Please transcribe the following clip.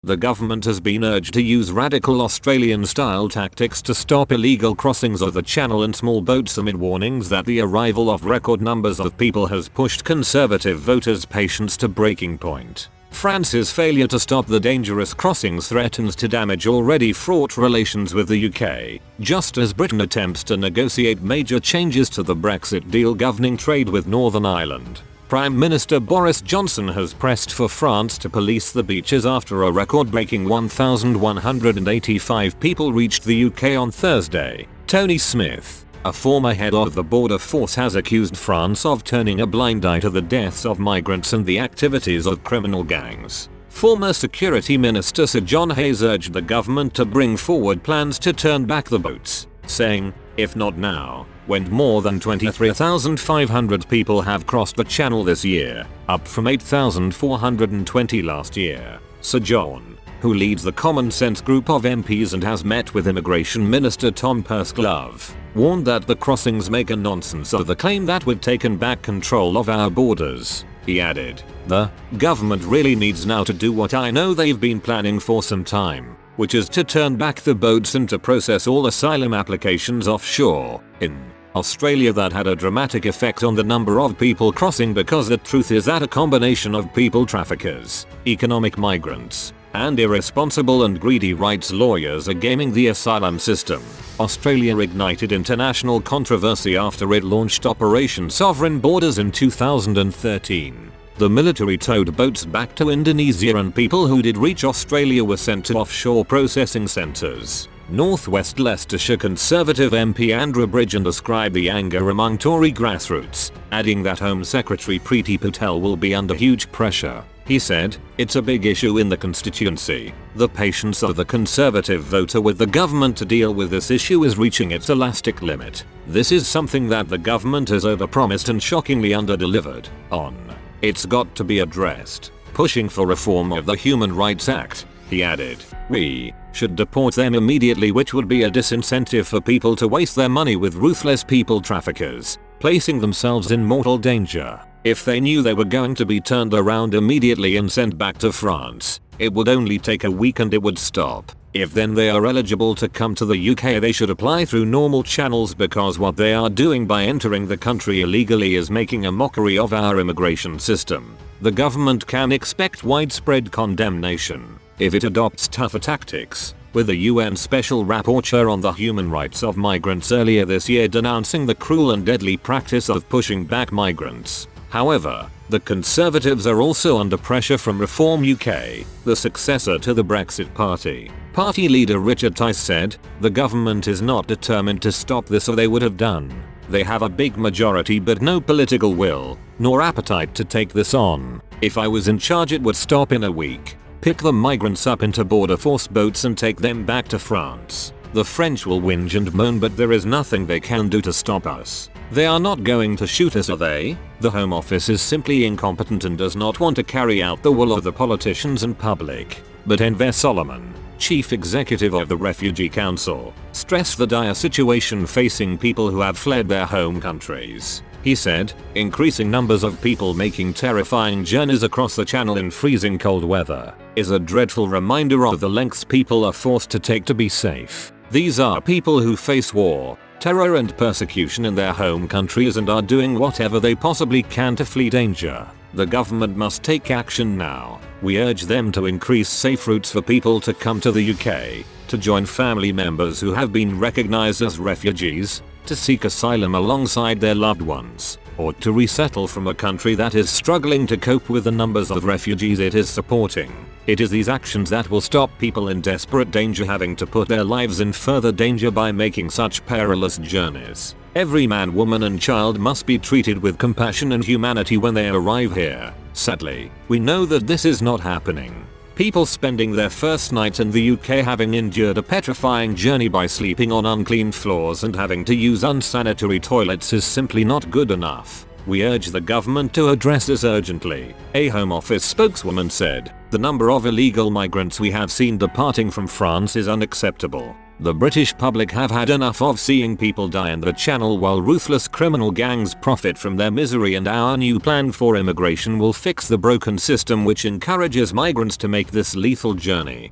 The government has been urged to use radical Australian-style tactics to stop illegal crossings of the channel in small boats amid warnings that the arrival of record numbers of people has pushed Conservative voters' patience to breaking point. France's failure to stop the dangerous crossings threatens to damage already fraught relations with the UK, just as Britain attempts to negotiate major changes to the Brexit deal governing trade with Northern Ireland. Prime Minister Boris Johnson has pressed for France to police the beaches after a record-breaking 1,185 people reached the UK on Thursday. Tony Smith, a former head of the border force, has accused France of turning a blind eye to the deaths of migrants and the activities of criminal gangs. Former Security Minister Sir John Hayes urged the government to bring forward plans to turn back the boats, saying, "If not now, when more than 23,500 people have crossed the channel this year, up from 8,420 last year." Sir John, who leads the Common Sense group of MPs and has met with Immigration Minister Tom Pursglove, warned that the crossings make a nonsense of the claim that we've taken back control of our borders. He added, "The government really needs now to do what I know they've been planning for some time, which is to turn back the boats and to process all asylum applications offshore." In Australia, that had a dramatic effect on the number of people crossing, because the truth is that a combination of people traffickers, economic migrants, and irresponsible and greedy rights lawyers are gaming the asylum system. Australia ignited international controversy after it launched Operation Sovereign Borders in 2013. The military towed boats back to Indonesia and people who did reach Australia were sent to offshore processing centres. Northwest Leicestershire Conservative MP Andrew Bridgen described the anger among Tory grassroots, adding that Home Secretary Priti Patel will be under huge pressure. He said, "It's a big issue in the constituency. The patience of the Conservative voter with the government to deal with this issue is reaching its elastic limit. This is something that the government has overpromised and shockingly underdelivered on. It's got to be addressed. Pushing for reform of the Human Rights Act," he added. "We should deport them immediately, which would be a disincentive for people to waste their money with ruthless people traffickers, placing themselves in mortal danger. If they knew they were going to be turned around immediately and sent back to France, it would only take a week and it would stop. If then they are eligible to come to the UK, they should apply through normal channels, because what they are doing by entering the country illegally is making a mockery of our immigration system. The government can expect widespread condemnation if it adopts tougher tactics, with the UN Special Rapporteur on the human rights of migrants earlier this year denouncing the cruel and deadly practice of pushing back migrants. However, the Conservatives are also under pressure from Reform UK, the successor to the Brexit Party. Party leader Richard Tice said, "The government is not determined to stop this, or they would have done. They have a big majority but no political will, nor appetite to take this on. If I was in charge, it would stop in a week. Pick the migrants up into border force boats and take them back to France. The French will whinge and moan, but there is nothing they can do to stop us. They are not going to shoot us, are they? The Home Office is simply incompetent and does not want to carry out the will of the politicians and public." But Enver Solomon, chief executive of the Refugee Council, stressed the dire situation facing people who have fled their home countries. He said, "Increasing numbers of people making terrifying journeys across the channel in freezing cold weather is a dreadful reminder of the lengths people are forced to take to be safe. These are people who face war, terror and persecution in their home countries and are doing whatever they possibly can to flee danger. The government must take action now. We urge them to increase safe routes for people to come to the UK, to join family members who have been recognized as refugees, to seek asylum alongside their loved ones, or to resettle from a country that is struggling to cope with the numbers of refugees it is supporting. It is these actions that will stop people in desperate danger having to put their lives in further danger by making such perilous journeys. Every man, woman and child must be treated with compassion and humanity when they arrive here. Sadly, we know that this is not happening. People spending their first night in the UK having endured a petrifying journey by sleeping on unclean floors and having to use unsanitary toilets is simply not good enough. We urge the government to address this urgently," a Home Office spokeswoman said. "The number of illegal migrants we have seen departing from France is unacceptable. The British public have had enough of seeing people die in the Channel while ruthless criminal gangs profit from their misery, and our new plan for immigration will fix the broken system which encourages migrants to make this lethal journey.